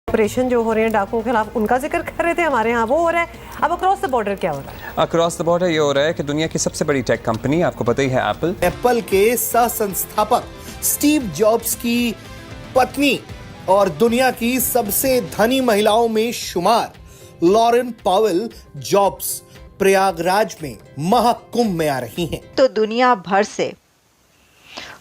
Operation जो हो रहे हैं डाकुओं के खिलाफ, उनका जिक्र कर रहे थे हमारे यहाँ, वो हो रहा है। अब अक्रॉस द बॉर्डर क्या हो रहा है? अक्रॉस द बॉर्डर ये हो रहा है कि दुनिया की सबसे बड़ी टेक कंपनी, आपको पता ही है, एप्पल के सह संस्थापक स्टीव जॉब्स की पत्नी और दुनिया की सबसे धनी महिलाओं में शुमार लॉरेन पावेल जॉब्स प्रयागराज में महाकुंभ में आ रही हैं। तो दुनिया भर से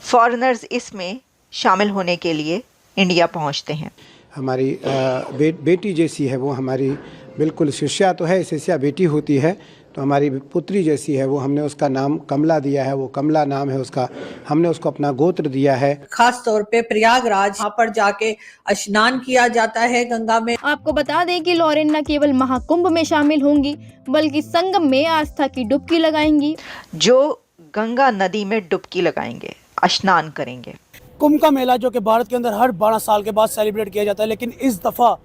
फॉरेनर्स इसमें शामिल होने के लिए इंडिया पहुंचते हैं। हमारी बेटी जैसी है वो, हमारी बिल्कुल शिष्या तो है, शिष्या बेटी होती है तो हमारी पुत्री जैसी है वो। हमने उसका नाम कमला दिया है, वो कमला नाम है उसका, हमने उसको अपना गोत्र दिया है। खास तौर पे प्रयागराज, यहाँ पर जाके स्नान किया जाता है गंगा में। आपको बता दें कि लॉरेन न केवल महाकुंभ में शामिल होंगी बल्कि संगम में आस्था की डुबकी लगाएंगी। जो गंगा नदी में डुबकी लगाएंगे, स्नान करेंगे। कुंभ का मेला जो कि भारत के अंदर हर 12 साल के बाद सेलिब्रेट किया जाता है, लेकिन इस दफ़ा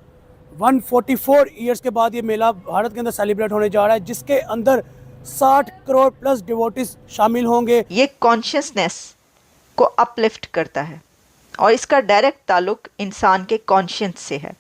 144 ईयर्स के बाद ये मेला भारत के अंदर सेलिब्रेट होने जा रहा है, जिसके अंदर 60 करोड़ प्लस डिवोटीज शामिल होंगे। ये कॉन्शियसनेस को अपलिफ्ट करता है और इसका डायरेक्ट ताल्लुक इंसान के कॉन्शियस से है।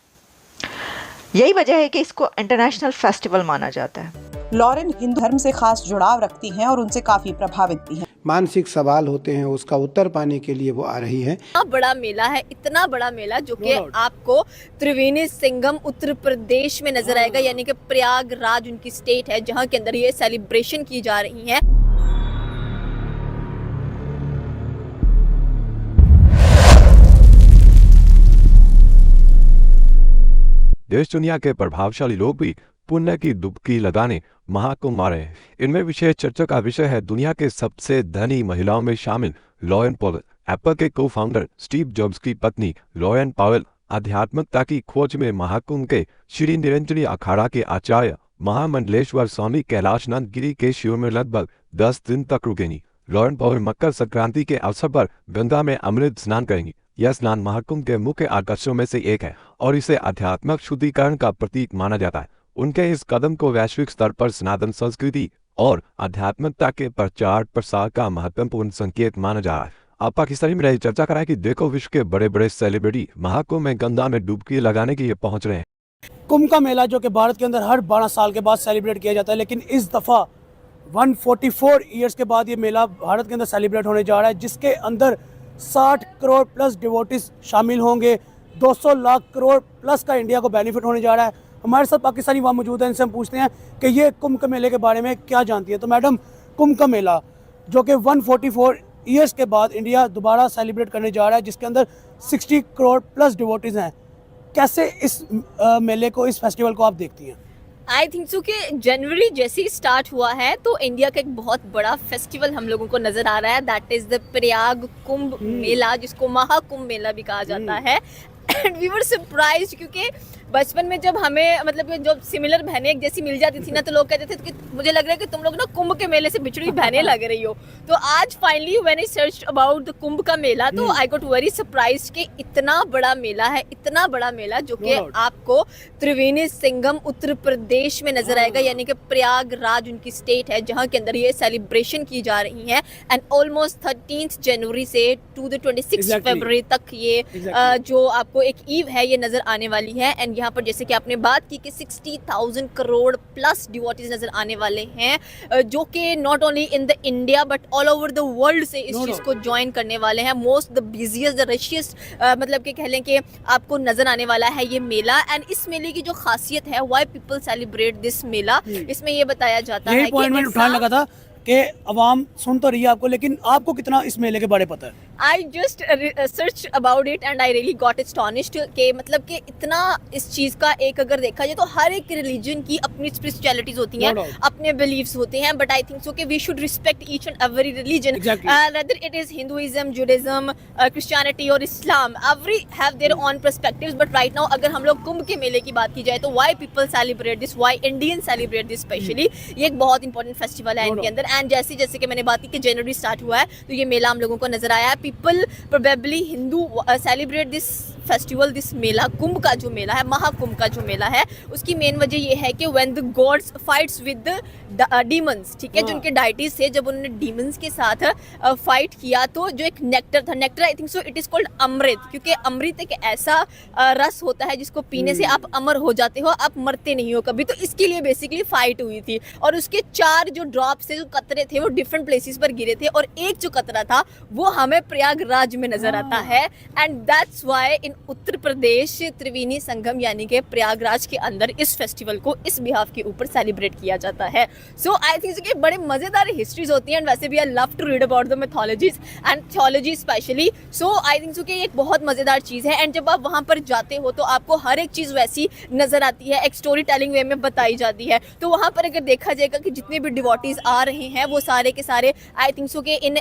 यही वजह है कि इसको इंटरनेशनल फेस्टिवल माना जाता है। लॉरेन हिंदू धर्म से खास जुड़ाव रखती हैं और उनसे काफी प्रभावित भी हैं। मानसिक सवाल होते हैं, उसका उत्तर पाने के लिए वो आ रही है। इतना बड़ा मेला है, इतना बड़ा मेला जो कि आपको त्रिवेणी संगम उत्तर प्रदेश में नजर आएगा, यानी कि प्रयागराज उनकी स्टेट है जहां के अंदर ये सेलिब्रेशन की जा रही है। देश दुनिया के प्रभावशाली लोग भी पुण्य की डुबकी लगाने महाकुंभ आ रहे हैं। इनमें विशेष चर्चा का विषय है दुनिया के सबसे धनी महिलाओं में शामिल लॉरेन पावेल। एप्पल के को फाउंडर स्टीव जॉब्स की पत्नी लॉरेन पावेल आध्यात्मिकता की खोज में महाकुंभ के श्री निरंजनी अखाड़ा के आचार्य महामंडलेश्वर स्वामी कैलाशनाथ गिरी के शिविर में लगभग 10 दिन तक रुकेंगी। लॉरेन पावेल मकर संक्रांति के अवसर पर गंगा में अमृत स्नान करेंगी। यह स्नान महाकुंभ के मुख्य आकर्षणों में से एक है और इसे आध्यात्मिक शुद्धिकरण का प्रतीक माना जाता है। उनके इस कदम को वैश्विक स्तर पर सनातन संस्कृति और आध्यात्मिकता के प्रचार प्रसार का महत्वपूर्ण संकेत माना जा रहा है। आप पाकिस्तानी में चर्चा कराएं कि देखो विश्व के बड़े बड़े सेलिब्रिटी महाकुंभ में गंगा में डुबकी लगाने के लिए पहुंच रहे हैं। कुंभ का मेला जो कि भारत के अंदर हर 12 साल के बाद सेलिब्रेट किया जाता है, लेकिन इस दफ़ा 144 ईयर्स के बाद ये मेला भारत के अंदर सेलिब्रेट होने जा रहा है, जिसके अंदर 60 करोड़ प्लस डिवोटीज शामिल होंगे। 200 लाख करोड़ प्लस का इंडिया को बेनिफिट होने जा रहा है। हमारे साथ पाकिस्तानी वहाँ मौजूद हैं, इनसे हम पूछते हैं कि ये कुंभ के मेले के बारे में क्या जानती है। तो मैडम, कुंभ का मेला जो कि 144 ईयर्स के बाद इंडिया दोबारा सेलिब्रेट करने जा रहा है, जिसके अंदर 60 करोड़ प्लस डिवोटीज हैं, कैसे इस मेले को, इस फेस्टिवल को आप देखती हैं? आई थिंक सो कि जनवरी जैसे ही स्टार्ट हुआ है तो इंडिया का एक बहुत बड़ा फेस्टिवल हम लोगों को नजर आ रहा है, that is the Prayag Kumbh Mela, जिसको महाकुंभ मेला भी कहा जाता है। एंड वी वर सरप्राइज्ड क्योंकि बचपन में जब हमें मतलब जब सिमिलर बहनें एक जैसी मिल जाती थी ना, तो लोग कहते थे कि मुझे लग रहा है कि तुम लोग ना कुंभ के मेले से बिछड़ी बहनें लग रही हो। तो आज finally when I search about the Kumbh का मेला, तो आई गॉट वेरी सरप्राइज्ड कि इतना बड़ा मेला है, इतना बड़ा मेला जो कि आपको त्रिवेणी संगम उत्तर प्रदेश में नजर आएगा, यानी कि प्रयागराज उनकी स्टेट है जहाँ के अंदर ये सेलिब्रेशन की जा रही है। एंड ऑलमोस्ट 13 जनवरी से टू द 26 फरवरी तक ये जो आपको एक ईव है ये नजर आने वाली है। एंड यहाँ पर जैसे कि आपने बात की कि 60,000 करोड़ प्लस डिवोटीज नजर आने वाले हैं, जो कि not only in the India but all over the world से इस चीज को ज्वाइन करने वाले हैं। मोस्ट द बिजिएस्ट द रशियस्ट मतलब कि कह लें कि आपको नजर आने वाला है ये मेला। एंड इस मेले की जो खासियत है, व्हाई पीपल सेलिब्रेट दिस मेला, इसमें ये बताया जाता है कि उठाने लगा था कि अवाम सुन तो रही है आपको, लेकिन आपको कितना इस मेले के बारे में पता है? I just search about it and I really got astonished कि मतलब कि इतना इस चीज़ का एक अगर देखा जाए तो हर एक रिलीजन की अपनी स्पिरिचुअलिटीज होती हैं, अपने बिलीव्स होते हैं, बट आई थिंक सो कि we should respect each and every religion, whether it is Hinduism, Judaism, Christianity और Islam, every have their own perspectives. But right now अगर हम लोग कुंभ के मेले की बात की जाए तो why people celebrate this, why Indian celebrate this specially, ये एक बहुत इंपॉर्टेंट फेस्टिवल है इनके अंदर। एंड जैसे जैसे कि मैंने बात की कि जनवरी स्टार्ट हुआ है तो ये मेला हम लोगों को नजर आया है। people, probably Hindu, celebrate this festival, this mela, Kumbh का जो मेला है, महाकुंभ का जो मेला है, उसकी मेन वजह ये है कि when the gods fights with demons, ठीक है, जो उनके डाइटीज थे, जब उन्होंने डीमंस के साथ फाइट किया तो जो एक नेक्टर था, nectar I think so it is called amrit, क्योंकि अमृत एक ऐसा रस होता है जिसको पीने से आप अमर हो जाते हो, आप मरते नहीं हो कभी, तो इसके लिए बेसिकली फाइट हुई थी। और उसके 4 जो ड्रॉप्स थे, जो कतरे थे, वो डिफरेंट प्लेसेस पर गिरे थे, और एक जो कतरा था वो हमें प्रयागराज में नजर आता है। And that's why in Uttar Pradesh Triveni Sangam यानी कि प्रयागराज के अंदर इस फेस्टिवल को इस बिहाफ के ऊपर सेलिब्रेट किया जाता है। सो आई थिंक कि बड़े मजेदार हिस्ट्रीज होती हैं, एंड वैसे भी I love to read about the mythologies and theology specially. So I think कि ये एक बहुत मजेदार चीज है, एंड जब आप वहां पर जाते हो तो आपको हर एक चीज वैसी नजर आती है, एक स्टोरी टेलिंग वे में बताई जाती है। तो वहां पर अगर देखा जाएगा कि जितने भी डिवोटीज आ रहे हैं वो सारे के सारे आई थिंक सो कि in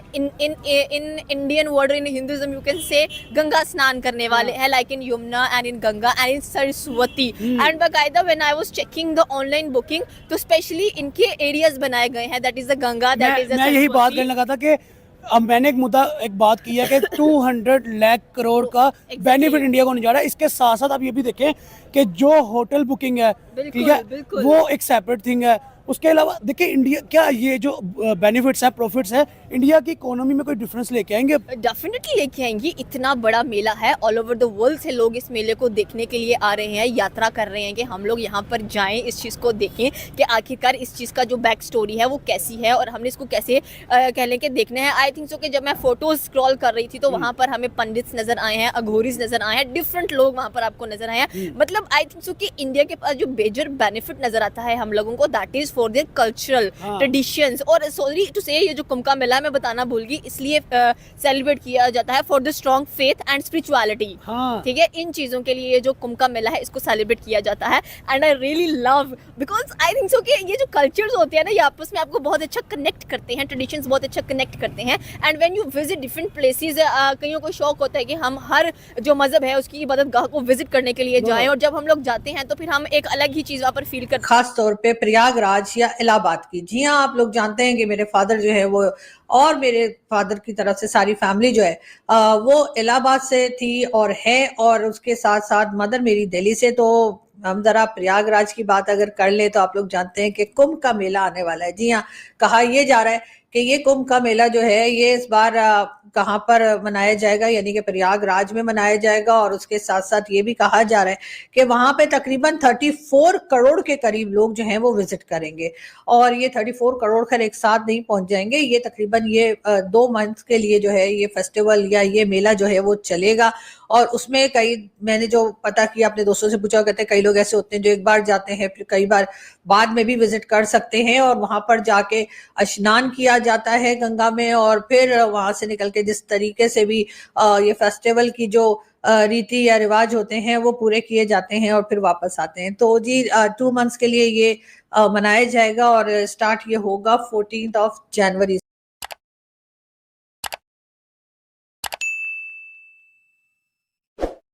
Indian word, in Hinduism you can say Ganga स्नान करने वाले हैं, like in Yamuna and in Ganga and in Saraswati. And बाकायदा when I was checking the online booking तो स्पेशली इनके एरियाज बनाए गए हैं, that is the Ganga, that is the मैं यही बात करने लगा था कि अब मैंने एक बात की है कि 200 लाख करोड़ का बेनिफिट इंडिया को होने जा रहा है। इसके साथ साथ आप ये भी देखें कि जो होटल बुकिंग है, ठीक है, वो एक सेपरेट थिंग है। उसके अलावा देखिए इंडिया, क्या ये जो बेनिफिट्स है, प्रॉफिट्स है, इंडिया की इकोनॉमी में कोई डिफरेंस लेके आएंगे? डेफिनेटली लेके आएंगे। इतना बड़ा मेला है, ऑल ओवर द वर्ल्ड से लोग इस मेले को देखने के लिए आ रहे हैं, यात्रा कर रहे हैं कि हम लोग यहाँ पर जाएं, इस चीज़ को देखें कि आखिरकार इस चीज़ का जो बैक स्टोरी है वो कैसी है और हमने इसको कैसे कह लें कि देखना है। आई थिंक सो कि जब मैं फोटोज स्क्रॉल कर रही थी तो वहाँ पर हमें पंडित्स नजर आए हैं, अघोरीज नजर आए हैं, डिफरेंट लोग वहाँ पर आपको नजर आए हैं। मतलब आई थिंक सो कि इंडिया के पास जो मेजर बेनिफिट नजर आता है हम लोगों को, that is for their cultural traditions. और सॉरी टू से ये जो कुंभ का मेला मैं बताना भूल गई, इसलिए सेलिब्रेट किया जाता है for the strong faith and spirituality, ठीक है, इन चीजों के लिए ये जो कुंभ का मेला है इसको सेलिब्रेट किया जाता है। And I really love, because I think so कि ये जो कल्चर्स होते हैं ना, ये आपस में आपको बहुत अच्छा कनेक्ट करते हैं, ट्रेडिशंस बहुत अच्छा कनेक्ट करते हैं। And when you visit different places, कईयों को शौक होता है कि हम हर जो मजहब है उसकी इबादतगाह को विजिट करने के लिए जाएं, और जब हम लोग जाते हैं तो फिर हम एक अलग ही चीज वहाँ पर फील करते हैं, खास तौर पे प्रयागराज या इलाहाबाद की। जी हाँ, आप लोग जानते हैं कि मेरे फादर जो है वो, और मेरे फादर की तरफ से सारी फैमिली जो है वो इलाहाबाद से थी और है, और उसके साथ साथ मदर मेरी दिल्ली से। तो हम जरा प्रयागराज की बात अगर कर ले तो आप लोग जानते हैं कि कुंभ का मेला आने वाला है। जी हाँ, कहा यह जा रहा है कि ये कुंभ का मेला जो है ये इस बार कहाँ पर मनाया जाएगा, यानी कि प्रयागराज में मनाया जाएगा। और उसके साथ साथ ये भी कहा जा रहा है कि वहां पे तकरीबन 34 करोड़ के करीब लोग जो हैं वो विजिट करेंगे। और ये 34 करोड़ खैर एक साथ नहीं पहुंच जाएंगे, ये तकरीबन ये 2 मंथ के लिए जो है ये फेस्टिवल या ये मेला जो है वो चलेगा। और उसमें कई, मैंने जो पता किया अपने दोस्तों से पूछा, कहते हैं कई लोग ऐसे होते हैं जो एक बार जाते हैं फिर कई बार बाद में भी विजिट कर सकते हैं, और वहां पर जाके स्नान किया जाता है गंगा में, और फिर वहां से निकल के जिस तरीके से भी ये फेस्टिवल की जो रीति या रिवाज होते हैं वो पूरे किए जाते हैं और फिर वापस आते हैं। तो जी 2 मंथ्स के लिए ये मनाया जाएगा और स्टार्ट ये होगा 14 जनवरी।